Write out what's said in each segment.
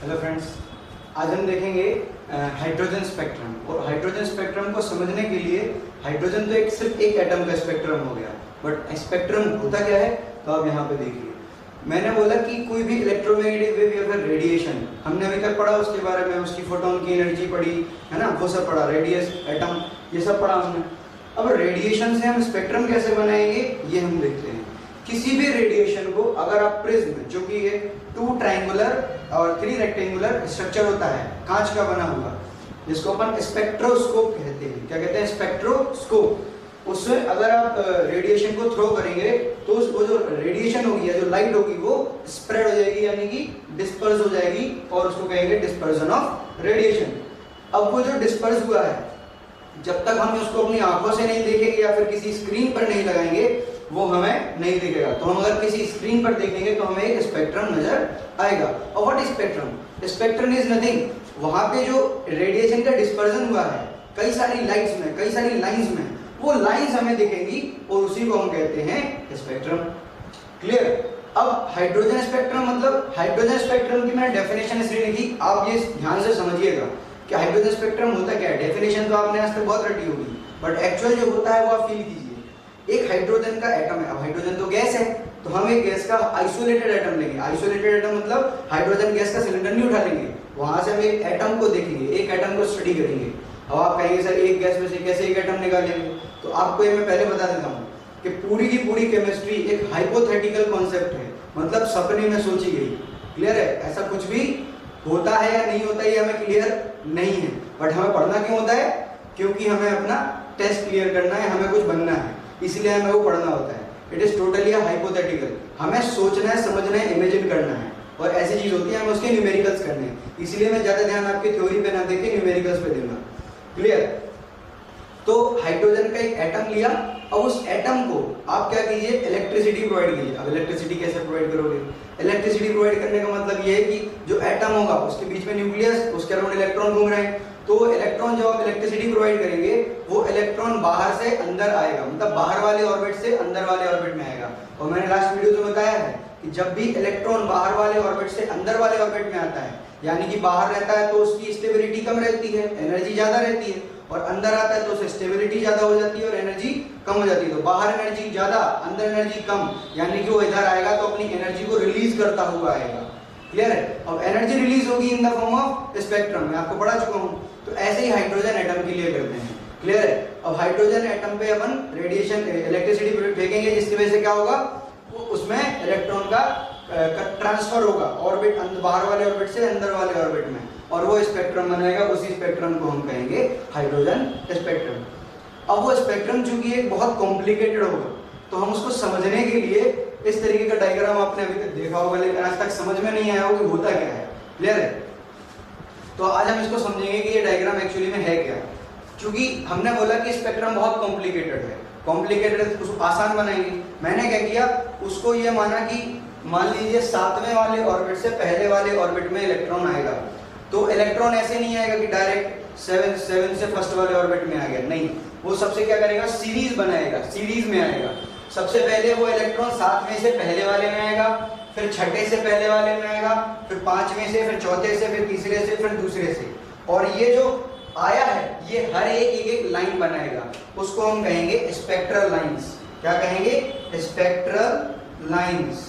Hello friends, आज हम देखेंगे हाइड्रोजन स्पेक्ट्रम। और हाइड्रोजन स्पेक्ट्रम को समझने के लिए हाइड्रोजन तो सिर्फ एक एटम का स्पेक्ट्रम हो गया, बट स्पेक्ट्रम होता क्या है तो आप यहाँ पे देखिए। मैंने बोला कि कोई भी इलेक्ट्रोमैग्नेटिक वेव या फिर रेडिएशन हमने अभी तक पढ़ा, उसके बारे में उसकी फोटोन की एनर्जी पढ़ी है ना, वो सब पढ़ा, रेडियस, एटम, ये सब पढ़ा हमने। अब रेडिएशन से हम स्पेक्ट्रम कैसे बनाएंगे ये हम देखते हैं। किसी भी रेडिएशन को अगर आप प्रिज्म, जो कि ये 2 ट्रायंगुलर और 3 रेक्टेंगुलर स्ट्रक्चर होता है कांच का बना हुआ, जिसको अपन स्पेक्ट्रोस्कोप कहते हैं। क्या कहते हैं? स्पेक्ट्रोस्कोप। उसमें अगर आप रेडिएशन को थ्रो करेंगे तो वो जो रेडिएशन होगी या जो लाइट होगी वो स्प्रेड हो जाएगी, यानी कि डिस्पर्स हो जाएगी, और उसको कहेंगे डिस्पर्जन ऑफ रेडिएशन। अब वो जो डिस्पर्स हुआ है, जब तक हम उसको अपनी आंखों से नहीं देखेंगे या फिर किसी स्क्रीन पर नहीं लगाएंगे वो हमें नहीं दिखेगा। तो हम अगर किसी स्क्रीन पर देखेंगे तो हमें एक स्पेक्ट्रम नजर आएगा। और what is spectrum? Spectrum is nothing, वहां पे जो रेडिएशन का डिस्पर्जन हुआ है कई सारी लाइट्स में, कई सारी लाइंस में, वो लाइंस हमें दिखेंगी और उसी को हम कहते हैं स्पेक्ट्रम। क्लियर? अब हाइड्रोजन स्पेक्ट्रम मतलब, हाइड्रोजन स्पेक्ट्रम की मैंने डेफिनेशन इसलिए लिखी, आप ये ध्यान से समझिएगा कि हाइड्रोजन स्पेक्ट्रम होता क्या है। डेफिनेशन तो आपने आज तक बहुत रटी होगी, बट एक्चुअल जो होता है वो आप फील कीजिए। एक हाइड्रोजन का एटम है, अब हाइड्रोजन तो गैस है, तो हम एक गैस का आइसोलेटेड एटम लेंगे। आइसोलेटेड एटम मतलब हाइड्रोजन गैस का सिलेंडर नहीं उठा लेंगे, वहां से हम एक एटम को देखेंगे, एक एटम को स्टडी करेंगे। अब आप कहेंगे सर एक गैस में से कैसे एक एटम निकालेंगे? तो आपको ये मैं पहले बता देता हूँ कि पूरी की पूरी केमिस्ट्री एक हाइपोथेटिकल कॉन्सेप्ट है, मतलब सपने में सोची गई। क्लियर है? ऐसा कुछ भी होता है या नहीं होता ये हमें क्लियर नहीं है, बट हमें पढ़ना क्यों होता है? क्योंकि हमें अपना टेस्ट क्लियर करना है, हमें कुछ बनना है, इसलिए हमें वो पढ़ना होता है। इट इज टोटली हाइपोथेटिकल, हमें सोचना है, समझना है, इमेजिन करना है, और ऐसी चीज होती है हमें उसके न्यूमेरिकल्स करने हैं। इसलिए मैं ज्यादा ध्यान आपकी थ्योरी पे ना देके न्यूमेरिकल्स पे दूंगा। क्लियर? तो हाइड्रोजन का एक एटम लिया, और उस एटम को आप क्या कीजिए, इलेक्ट्रिसिटी प्रोवाइड कीजिए। अब इलेक्ट्रिसिटी कैसे प्रोवाइड करोगे? इलेक्ट्रिसिटी प्रोवाइड करने का मतलब ये है कि जो एटम होगा उसके बीच में न्यूक्लियस, उसके अराउंड इलेक्ट्रॉन घूम रहे हैं, तो इलेक्ट्रॉन जब आप इलेक्ट्रिसिटी प्रोवाइड करेंगे वो इलेक्ट्रॉन बाहर से अंदर आएगा, मतलब बाहर वाले ऑर्बिट से अंदर वाले ऑर्बिट में आएगा। और मैंने लास्ट वीडियो में बताया है कि जब भी इलेक्ट्रॉन बाहर वाले ऑर्बिट से अंदर वाले ऑर्बिट में आता है, यानी कि बाहर रहता है तो उसकी स्टेबिलिटी कम रहती है, एनर्जी ज्यादा रहती है, और अंदर आता है तो उसकी स्टेबिलिटी ज्यादा हो जाती है और एनर्जी कम हो जाती है। तो बाहर एनर्जी ज्यादा, अंदर एनर्जी कम, यानी कि वो इधर आएगा तो अपनी एनर्जी को रिलीज करता हुआ आएगा। क्लियर है? अब एनर्जी रिलीज होगी in the form of spectrum, मैं आपको पढ़ा चुका हूँ। तो ऐसे ही हाइड्रोजन एटम के लिए करते हैं। क्लियर है? अब हाइड्रोजन एटम पे अपन रेडिएशन, इलेक्ट्रिसिटी फेंकेंगे, जिसकी वजह से क्या होगा, वो उसमें इलेक्ट्रॉन का ट्रांसफर होगा ऑर्बिट, बाहर वाले ऑर्बिट से अंदर वाले ऑर्बिट में, और वो स्पेक्ट्रम बनाएगा। उसी स्पेक्ट्रम को हम कहेंगे हाइड्रोजन स्पेक्ट्रम। अब वो स्पेक्ट्रम चूंकि एक बहुत कॉम्प्लिकेटेड होगा, तो हम उसको समझने के लिए इस तरीके का डायग्राम आपने अभी तक देखा होगा, लेकिन आज तक समझ में नहीं आया होगा कि होता क्या है। क्लियर है? तो आज हम इसको समझेंगे कि ये डायग्राम एक्चुअली में है क्या। क्योंकि हमने बोला कि स्पेक्ट्रम बहुत कॉम्प्लिकेटेड है, कॉम्प्लिकेटेड उसको आसान बनाएंगे। मैंने क्या किया, उसको ये माना कि मान लीजिए 7वें वाले ऑर्बिट से पहले वाले ऑर्बिट में इलेक्ट्रॉन आएगा, तो इलेक्ट्रॉन ऐसे नहीं आएगा कि डायरेक्ट 7 से फर्स्ट वाले ऑर्बिट में आ गया, नहीं, वो सबसे क्या करेगा, सीरीज बनाएगा, सीरीज में आएगा। सबसे पहले वो इलेक्ट्रॉन 7वें से पहले वाले में आएगा, फिर 6ठे से पहले वाले में आएगा, फिर 5वें से, फिर 4थे से, फिर तीसरे से, फिर दूसरे से, और ये जो आया है ये हर एक लाइन बनाएगा, उसको हम कहेंगे स्पेक्ट्रल लाइंस। क्या कहेंगे? Spectral lines.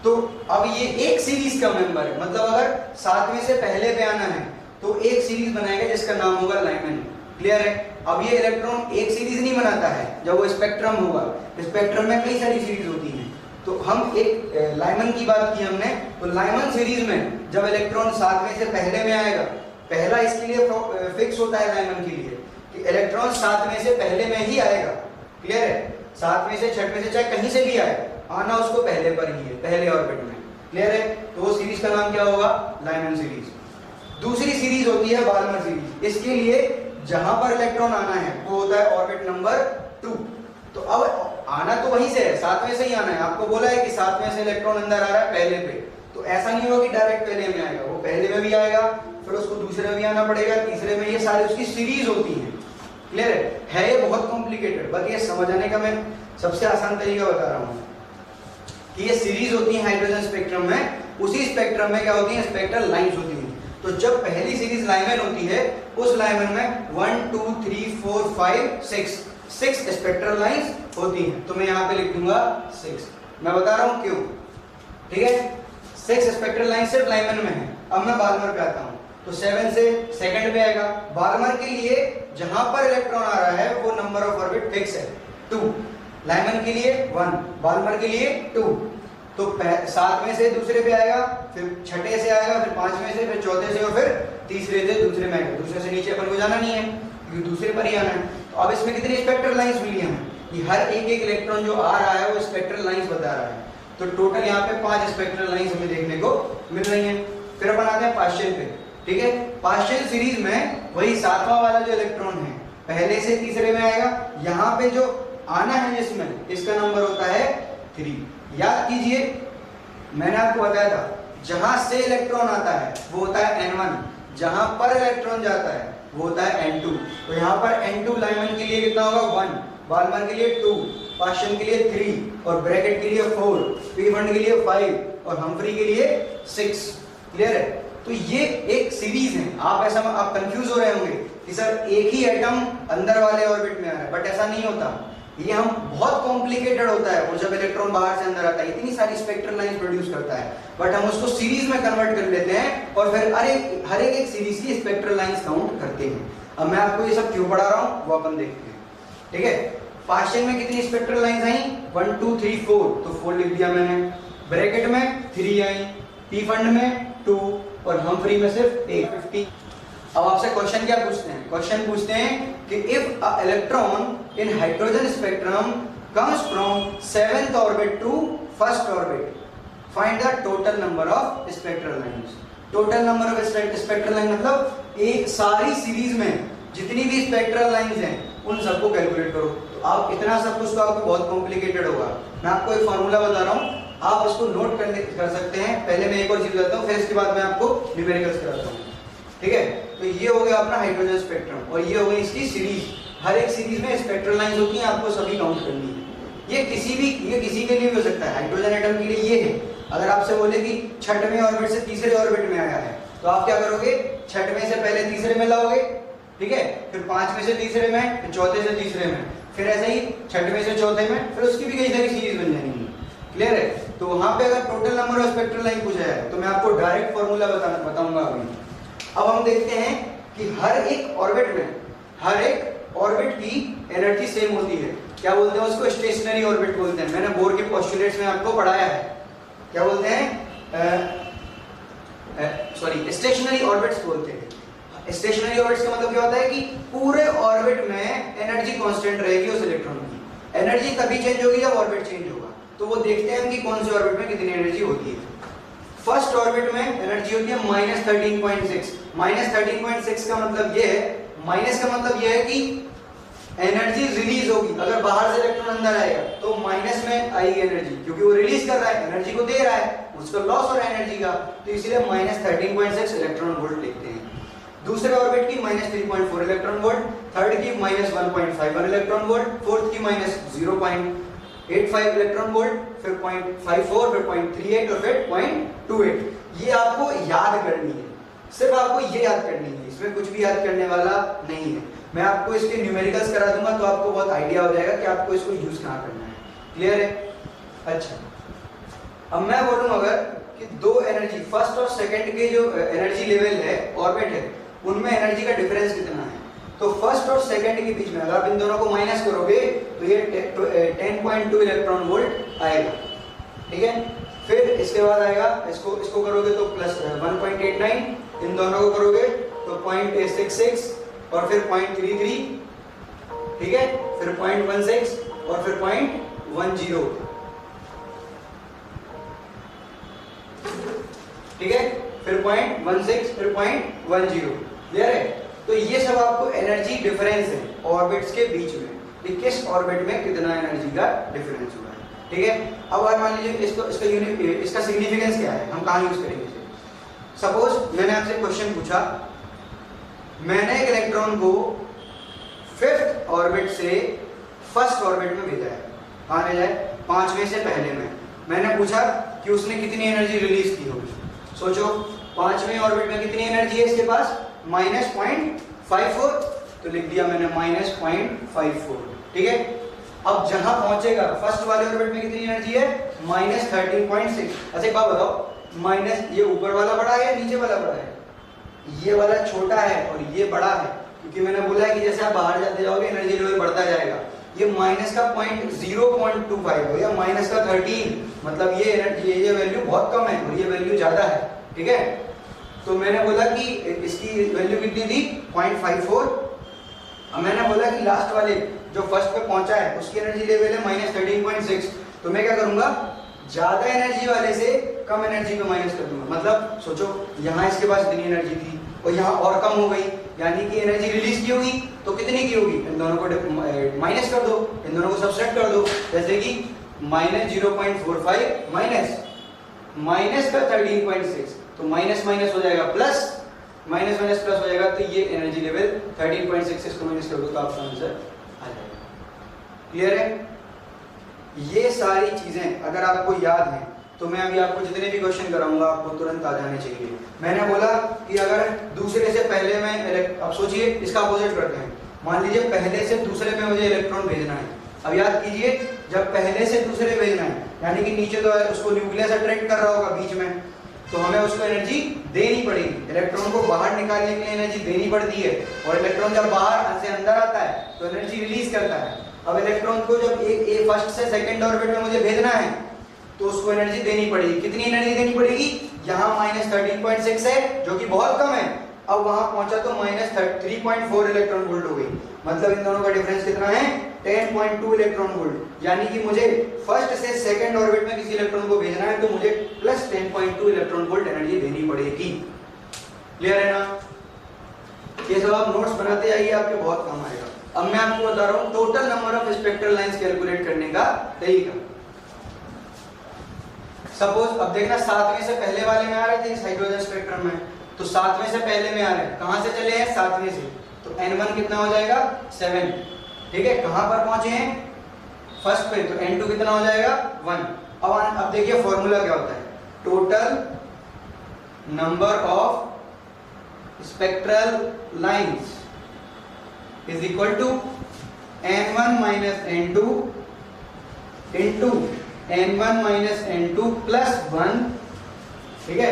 तो अब ये एक सीरीज का मेंबर है, मतलब अगर 7वें से पहले पे आना है तो एक सीरीज बनाएगा जिसका नाम होगा लाइमन। क्लियर है? अब ये इलेक्ट्रॉन एक सीरीज नहीं बनाता है, जब वो स्पेक्ट्रम होगा, स्पेक्ट्रम में कई सारी सीरीज होती हैं, तो हम एक लाइमन की बात की हमने, तो लाइमन सीरीज में जब इलेक्ट्रॉन 7वें से पहले में आएगा, पहला इसके लिए फिक्स होता है लाइमन के लिए कि इलेक्ट्रॉन 7वें से पहले में ही आएगा। क्लियर है? 7वें से 6वें से चाहे कहीं से भी आए, आना उसको पहले पर ही है, पहले ऑर्बिट में। क्लियर है? तो वो सीरीज का नाम क्या होगा? Lyman series. दूसरी सीरीज होती है बाल्मर सीरीज। इसके लिए जहां पर इलेक्ट्रॉन आना है वो होता है ऑर्बिट नंबर 2। तो अब आना तो वहीं से है, 7वें से ही आना है। आपको बोला है कि 7वें से इलेक्ट्रॉन अंदर आ रहा है पहले पे, तो ऐसा नहीं होगा कि डायरेक्ट पहले में आएगा, वो पहले में भी आएगा, फिर उसको दूसरे में भी आना पड़ेगा, तीसरे में, ये सारी उसकी सीरीज होती है। क्लियर है? ये बहुत कॉम्प्लिकेटेड, बाकी ये समझने का मैं सबसे आसान तरीका बता रहा हूँ कि ये सीरीज होती है हाइड्रोजन स्पेक्ट्रम में, उसी स्पेक्ट्रम में क्या होती है, स्पेक्ट्रल लाइंस होती हैं। तो जब पहली सीरीज लाइमन होती है, उस लाइमन में 1 2 3 4 5 6 स्पेक्ट्रल लाइंस होती हैं। तो मैं यहाँ पे लिख दूंगा 6। मैं बता रहा हूँ क्यों, ठीक है। 6 स्पेक्ट्रल लाइन सिर्फ लाइमन में है। अब मैं बाल्मर पे आता हूँ, तो 7 से सेकंड पे आएगा। बाल्मर के लिए जहां पर इलेक्ट्रॉन आ रहा है वो नंबर ऑफ ऑर्बिट फिक्स है 2, लाइमन के लिए 1, बाल्मर के लिए 2। तो 7वें से दूसरे पे आएगा, फिर 6ठे से आएगा, फिर 5वें से, फिर 4थे से, और फिर तीसरे से दूसरे में आएगा। दूसरे से नीचे अपन को जाना नहीं है क्योंकि दूसरे पर ही आना है। तो अब इसमें कितनी स्पेक्ट्रल लाइंस मिली हमें, कि हर एक इलेक्ट्रॉन जो आ रहा है वो स्पेक्ट्रल लाइंस बता रहा है। तो टोटल यहाँ पे 5 स्पेक्ट्रल लाइंस हमें देखने को मिल रही हैं। फिर अपन आते हैं पार्शियल पे, ठीक है। पार्शियल सीरीज में वही 7वां वाला जो इलेक्ट्रॉन है पहले से तीसरे में आएगा। यहाँ पे जो आना है जिसमें, इसका नंबर होता है 3। याद कीजिए मैंने आपको बताया था जहां से इलेक्ट्रॉन आता है वो होता है N1, जहां पर इलेक्ट्रॉन जाता है वो होता है N2। तो यहाँ पर N2 लाइमन के लिए कितना होगा 1, बाल्मर के लिए 2, पार्शियल के लिए 3 और ब्रैकेट के लिए 4, पी बॉन्ड के लिए 5 और हम्फ्री के लिए 6। क्लियर है। तो ये एक सीरीज है। आप कंफ्यूज हो रहे होंगे कि सर एक ही एटम अंदर वाले ऑर्बिट में आ रहा है, बट ऐसा नहीं होता। ये हम बहुत कॉम्प्लिकेटेड होता है वो जब इलेक्ट्रॉन बाहर से अंदर आता है, इतनी सारी स्पेक्ट्रल लाइंस प्रोड्यूस करता है, बट हम उसको सीरीज में कन्वर्ट कर लेते हैं और फिर हर एक सीरीज की स्पेक्ट्रल लाइंस काउंट करते हैं। अब मैं आपको ये सब क्यों पढ़ा रहा हूँ वो अपन देखते हैं, ठीक है। पार्शियल में कितनी स्पेक्ट्रल लाइंस आई, 1 2 3 4, तो 4 लिख दिया मैंने। ब्रैकेट में 3 आई, पी फंड में 2 और हम्फ्री में सिर्फ 1, 50। अब आपसे क्वेश्चन क्या पूछते हैं, क्वेश्चन पूछते हैं कि if a electron in hydrogen spectrum comes from 7th orbit to 1st orbit, find the total number of spectral lines. Total number of spectral line मतलब एक सारी सीरीज में जितनी भी स्पेक्ट्रल लाइंस हैं उन सबको कैलकुलेट करो। तो आप इतना सब कुछ तो आपको बहुत कॉम्प्लिकेटेड होगा। मैं आपको एक फॉर्मूला बता रहा हूँ, आप उसको नोट कर सकते हैं। पहले मैं एक और चीज बताता हूँ, फिर इसके बाद मैं आपको न्यूमेरिकल्स कराता हूँ, ठीक है। तो ये हो गया अपना हाइड्रोजन स्पेक्ट्रम और ये हो गई इसकी सीरीज। हर एक सीरीज में स्पेक्ट्रल लाइंस होती हैं, आपको सभी काउंट करनी है। ये किसी के लिए भी हो सकता है। हाइड्रोजन एटम के लिए ये है, अगर आपसे बोले कि 6वें ऑर्बिट से तीसरे ऑर्बिट में आया है तो आप क्या करोगे, 6वें से पहले तीसरे में लाओगे, ठीक है, फिर 5वें से तीसरे में, फिर 4थे से तीसरे में, फिर ऐसे ही 6वें से 4थे में, फिर उसकी भी कई सारी सीरीज बन जाएंगी। क्लियर है। तो वहां पे अगर total number of spectral line पूछा है तो मैं आपको डायरेक्ट फॉर्मूला बताऊंगा अभी। अब हम देखते हैं कि हर एक ऑर्बिट की एनर्जी सेम होती है। क्या बोलते हैं उसको, स्टेशनरी ऑर्बिट बोलते हैं। मैंने बोर के पोस्टुलेट्स में आपको पढ़ाया है, क्या बोलते हैं, स्टेशनरी ऑर्बिट्स बोलते हैं। स्टेशनरी ऑर्बिट्स का मतलब क्या होता है कि पूरे ऑर्बिट में एनर्जी कांस्टेंट रहेगी उस इलेक्ट्रॉन की। एनर्जी तभी चेंज होगी जब ऑर्बिट चेंज होगा। तो वो देखते हैं कि कौन से ऑर्बिट में कितनी एनर्जी होती है। फर्स्ट ऑर्बिट में एनर्जी होती है -13.6। -13.6 का मतलब ये है, माइनस का मतलब ये है कि एनर्जी रिलीज होगी। अगर बाहर से इलेक्ट्रॉन अंदर आएगा तो माइनस में आएगी एनर्जी, क्योंकि वो रिलीज कर रहा है, एनर्जी को दे रहा है, उसको लॉस हो रहा है एनर्जी का, तो इसलिए -13.6 इलेक्ट्रॉन वोल्ट लिखते हैं। दूसरे ऑर्बिट की -3.4 इलेक्ट्रॉन वोल्ट, थर्ड की -1.51 इलेक्ट्रॉन वोल्ट, फोर्थ की -0.85 इलेक्ट्रॉन वोल्ट, फिर 0.54, फिर 0.38 और फिर 0.28। ये आपको याद करनी है, सिर्फ आपको ये याद करनी है, इसमें कुछ भी याद करने वाला नहीं है। मैं आपको इसके न्यूमेरिकल्स करा दूंगा तो आपको बहुत आइडिया हो जाएगा कि आपको इसको यूज कहाँ करना है। क्लियर है। अच्छा, अब मैं बोलूं अगर कि दो एनर्जी, फर्स्ट और सेकंड के जो एनर्जी लेवल है, ऑर्बिट है, उनमें एनर्जी का डिफरेंस कितना है, तो फर्स्ट और सेकंड के बीच में अगर आप इन दोनों को माइनस करोगे तो ये 10.2 इलेक्ट्रॉन वोल्ट आएगा, ठीक है। फिर इसके बाद आएगा, इसको करोगे तो प्लस 1.89, इन दोनों को करोगे तो 0.66 और फिर 0.33, ठीक है, फिर 0.16 और फिर 0.10, ठीक है, फिर 0.16, फिर 0.10। क्लियर है। तो ये सब आपको एनर्जी डिफरेंस है ऑर्बिट्स के बीच में, कि किस ऑर्बिट में कितना एनर्जी का डिफरेंस हुआ है, ठीक है। अब अगर मान लीजिए इसका सिग्निफिकेंस क्या है, हम कहाँ यूज करेंगे इसे। सपोज मैंने आपसे क्वेश्चन पूछा, मैंने एक इलेक्ट्रॉन को 5th ऑर्बिट से 1st ऑर्बिट में भेजा है, कहाँ भेजा है, 5वें से पहले में। मैंने पूछा कि उसने कितनी एनर्जी रिलीज की होगी, सोचो 5वें ऑर्बिट में कितनी एनर्जी है इसके पास, -0.54, तो लिख दिया मैंने -0.54, ठीक है। अब जहां पहुंचेगा फर्स्ट वाले ऑर्बिट में कितनी एनर्जी है, -13.6। अच्छा एक बात बताओ, माइनस ये ऊपर वाला बड़ा है या नीचे वाला बड़ा है, ये वाला छोटा है और ये बड़ा है, क्योंकि मैंने बोला है कि जैसे आप बाहर जाते जाओगे एनर्जी लेवल बढ़ता जाएगा। ये माइनस का 0.25 हो या माइनस का 13, मतलब ये एनर्जी, ये वैल्यू बहुत कम है और ये वैल्यू ज्यादा है, ठीक है। तो मैंने बोला कि इसकी वैल्यू कितनी थी, 0.54। अब मैंने बोला कि लास्ट वाले जो फर्स्ट पे पहुंचा है उसकी एनर्जी लेवल है -13.6, तो मैं क्या करूंगा, ज्यादा एनर्जी वाले से कम एनर्जी को माइनस कर दूंगा। मतलब सोचो यहाँ इसके पास इतनी एनर्जी थी और यहाँ और कम हो गई, यानी कि एनर्जी रिलीज की होगी, तो कितनी की होगी, इन दोनों को माइनस कर दो, इन दोनों को सब्ट्रैक्ट कर दो। जैसे कि -0.45 माइनस का 13.6, तो माइनस माइनस हो जाएगा प्लस, माइनस माइनस प्लस हो जाएगा, तो ये एनर्जी लेवल 13.6 को माइनस कर दो तो आपका आंसर आ जाएगा। क्लियर है। ये सारी चीजें अगर आपको याद है तो मैं अभी आपको जितने भी क्वेश्चन कराऊंगा आपको तुरंत आ जाने चाहिए। मैंने बोला कि अगर दूसरे से पहले में, अब सोचिए इसका अपोजिट करते हैं, मान लीजिए पहले से दूसरे में मुझे इलेक्ट्रॉन भेजना है। अब याद कीजिए, जब पहले से दूसरे भेजना है यानी कि नीचे तो उसको न्यूक्लियस अट्रैक्ट कर रहा होगा बीच में, तो हमें उसको एनर्जी देनी पड़ेगी। इलेक्ट्रॉन को बाहर निकालने के लिए एनर्जी देनी पड़ती है, और इलेक्ट्रॉन जब बाहर से अंदर आता है तो एनर्जी रिलीज करता है। अब इलेक्ट्रॉन को जब एक फर्स्ट से सेकंड ऑर्बिट में मुझे भेजना है तो उसको एनर्जी देनी पड़ेगी। कितनी एनर्जी देनी पड़ेगी, यहाँ -13.6 है जो कि बहुत कम है, अब वहां पहुंचा तो -3.4 इलेक्ट्रॉन वोल्ट हो गई। मतलब इन दोनों का डिफरेंस कितना है, 10.2 इलेक्ट्रॉन वोल्ट। यानी कि मुझे फर्स्ट से सेकंड ऑर्बिट में किसी इलेक्ट्रॉन को भेजना है तो मुझे प्लस 10.2 इलेक्ट्रॉन वोल्ट एनर्जी देनी पड़ेगी। क्लियर है ना। ये सब आप नोट्स बनाते जाइए, आपके बहुत काम आएगा। अब मैं आपको बता रहा हूं total number of spectral lines calculate करने का तरीका। सपोज अब देखना 7वें से पहले वाले में आ रहे थे इस हाइड्रोजन स्पेक्ट्रम में, तो 7वें से पहले में आ रहे हैं, कहां से चले हैं, 7वें से, तो N1 कितना हो जाएगा 7, ठीक है। कहां पर पहुंचे हैं, फर्स्ट पे, तो N2 कितना हो जाएगा 1। अब देखिए फॉर्मूला क्या होता है, total number of spectral lines is equal to N1 minus N2 into N1 minus N2 plus 1, ठीक है,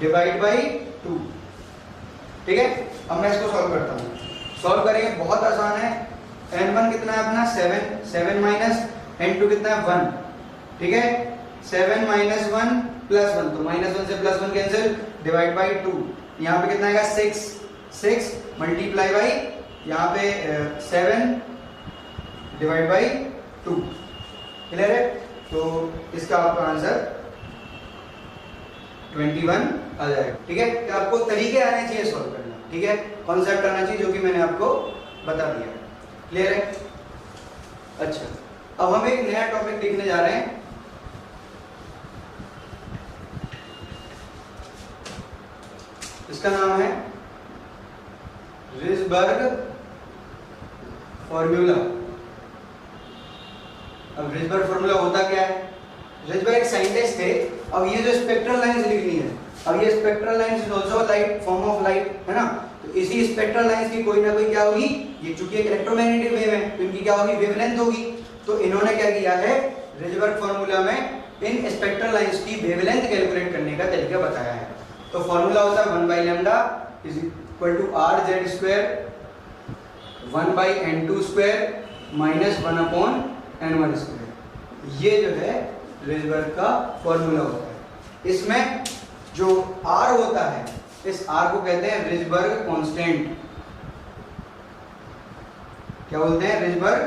डिवाइड बाई 2, ठीक है। अब मैं इसको सॉल्व करता हूँ, सॉल्व करेंगे, बहुत आसान है। N1 कितना है अपना 7 माइनस N2 कितना है 1, ठीक है। 7 माइनस 1 प्लस 1, तो -1 से +1 कैंसिल, डिवाइड बाई 2, यहाँ पे कितना आएगा 6 मल्टीप्लाई बाई यहाँ पे 7 डिवाइड बाई 2। क्लियर है। तो इसका आपका आंसर 21 आ जाएगा, ठीक है। तो आपको तरीके आने चाहिए सॉल्व करना, ठीक है, कॉन्सेप्ट आना चाहिए जो कि मैंने आपको बता दिया। क्लियर है। अच्छा, अब हम एक नया टॉपिक लिखने जा रहे हैं, इसका नाम है रिजबर्ग फॉर्मूला। अब रिजबर्ग फॉर्मूला होता क्या है, रिजबर्ग एक साइंटिस्ट थे। अब ये जो स्पेक्ट्रल लाइंस लिखनी है, अब ये spectral lines is also light, form of light, है ना। तो इसी स्पेक्ट्रल लाइंस की कोई ना कोई क्या होगी, ये चूंकि एक इलेक्ट्रोमैग्नेटिक वेव है तो इनकी क्या होगी, वेवलेंथ होगी। तो इन्होंने क्या किया है, रिजबर्ग फॉर्मूला में इन स्पेक्ट्रल लाइंस की वेवलेंथ कैलकुलेट करने का तरीका बताया है। तो फॉर्मूला होता है 1/λ is equal to r/z² 1/n2² minus 1/n1²। ये जो है रिजबर्ग का फॉर्मूला होता है। इसमें जो r होता है, इस r को कहते हैं रिजबर्ग कांस्टेंट। क्या बोलते हैं, रिजबर्ग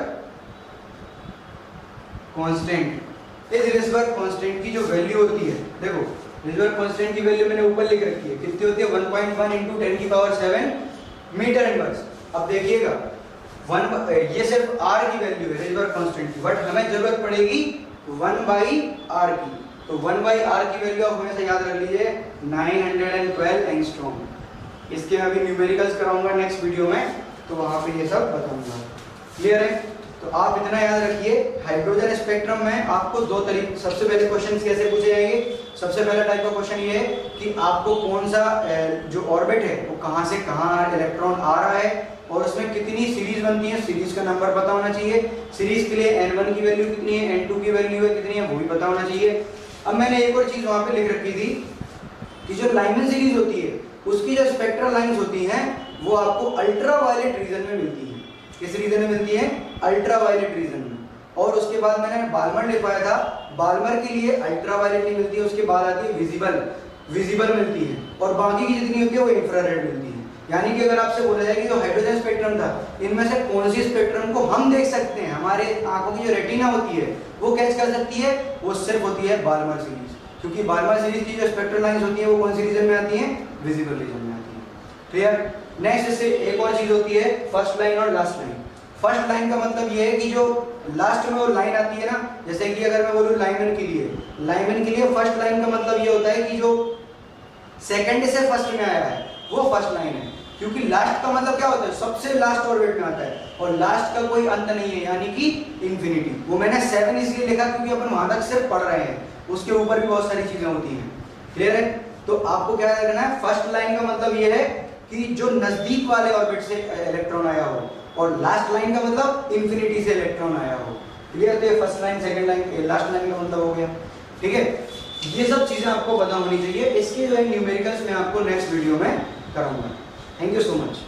कांस्टेंट। इस रिजबर्ग कांस्टेंट की जो वैल्यू होती है, देखो रिजबर्ग कांस्टेंट की वैल्यू मैंने ऊपर लिख रखी है, कितनी होती है 1.1 × 10⁻⁷ मीटर इनवर्स। अब देखिएगा ये सिर्फ r की वैल्यू है रिजबर्ग कांस्टेंट की, बट हमें जरूरत पड़ेगी 1/r की। तो 1/r की वैल्यू आप हमेशा याद रख लीजिए 912 एंगस्ट्रॉम। इसके मैं अभी न्यूमेरिकल्स कराऊंगा नेक्स्ट वीडियो में, तो वहां पे ये सब बताऊंगा। क्लियर है। तो आप इतना याद रखिए, हाइड्रोजन स्पेक्ट्रम में आपको दो तरीके, सबसे पहले क्वेश्चन कैसे पूछे जाएंगे। सबसे पहला टाइप का क्वेश्चन ये है कि आपको कौन सा जो ऑर्बिट है वो कहां से कहां इलेक्ट्रॉन आ रहा है और उसमें कितनी सीरीज बनती है, सीरीज का नंबर पता होना चाहिए। सीरीज के लिए n1 की वैल्यू कितनी है, n2 की वैल्यू है कितनी है, वो भी पता होना चाहिए। अब मैंने एक और चीज वहां पे लिख रखी थी कि जो लाइमन सीरीज होती है उसकी जो स्पेक्ट्रल लाइंस होती हैं वो आपको अल्ट्रावायलेट रीजन में मिलती है। किस रीजन में मिलती है, अल्ट्रावायलेट रीजन में। और उसके बाद मैंने बाल्मर लिखवाया था, बाल्मर के लिए अल्ट्रावायलेट नहीं मिलती है, उसके बाद आती है विजिबल मिलती है, और बाकी की जितनी होती है वो इंफ्रारेड मिलती है। यानी कि अगर आपसे बोला जाए कि जो हाइड्रोजन स्पेक्ट्रम था इनमें से कौन सी स्पेक्ट्रम को हम देख सकते हैं, हमारे आंखों की जो रेटिना होती है वो कैच कर सकती है, वो सिर्फ होती है बाल्मर सीरीज। क्योंकि बाल्मर सीरीज की जो स्पेक्ट्रल लाइंस होती है वो कौन सी रीजन में आती है, विजिबल रीजन में आती है। क्लियर। नेक्स्ट इससे एक और चीज होती है फर्स्ट लाइन और लास्ट लाइन। फर्स्ट लाइन का मतलब ये है कि जो लास्ट में वो लाइन आती है ना, जैसे कि अगर मैं बोलूं लाइमन के लिए फर्स्ट लाइन का मतलब ये होता है कि जो सेकंड से फर्स्ट में आया है वो फर्स्ट लाइन है। क्योंकि लास्ट का मतलब क्या होता है, सबसे लास्ट ऑर्बिट में आता है, और लास्ट का कोई अंत नहीं है, यानी कि इंफिनिटी। वो मैंने 7 इसलिए लिखा क्योंकि अपन वहां तक सिर्फ पढ़ रहे हैं, उसके ऊपर भी बहुत सारी चीजें होती हैं। क्लियर है। तो आपको क्या करना है, फर्स्ट लाइन का मतलब ये है कि जो नजदीक वाले ऑर्बिट से इलेक्ट्रॉन आया हो, और लास्ट लाइन का मतलब इंफिनिटी से इलेक्ट्रॉन आया हो। क्लियर। तो ये first line, second line, last line का मतलब हो गया। ठीक है, ये सब चीजें आपको पता होनी चाहिए। इसके जो है न्यूमेरिकल्स मैं आपको नेक्स्ट वीडियो में कराऊंगा। Thank you so much.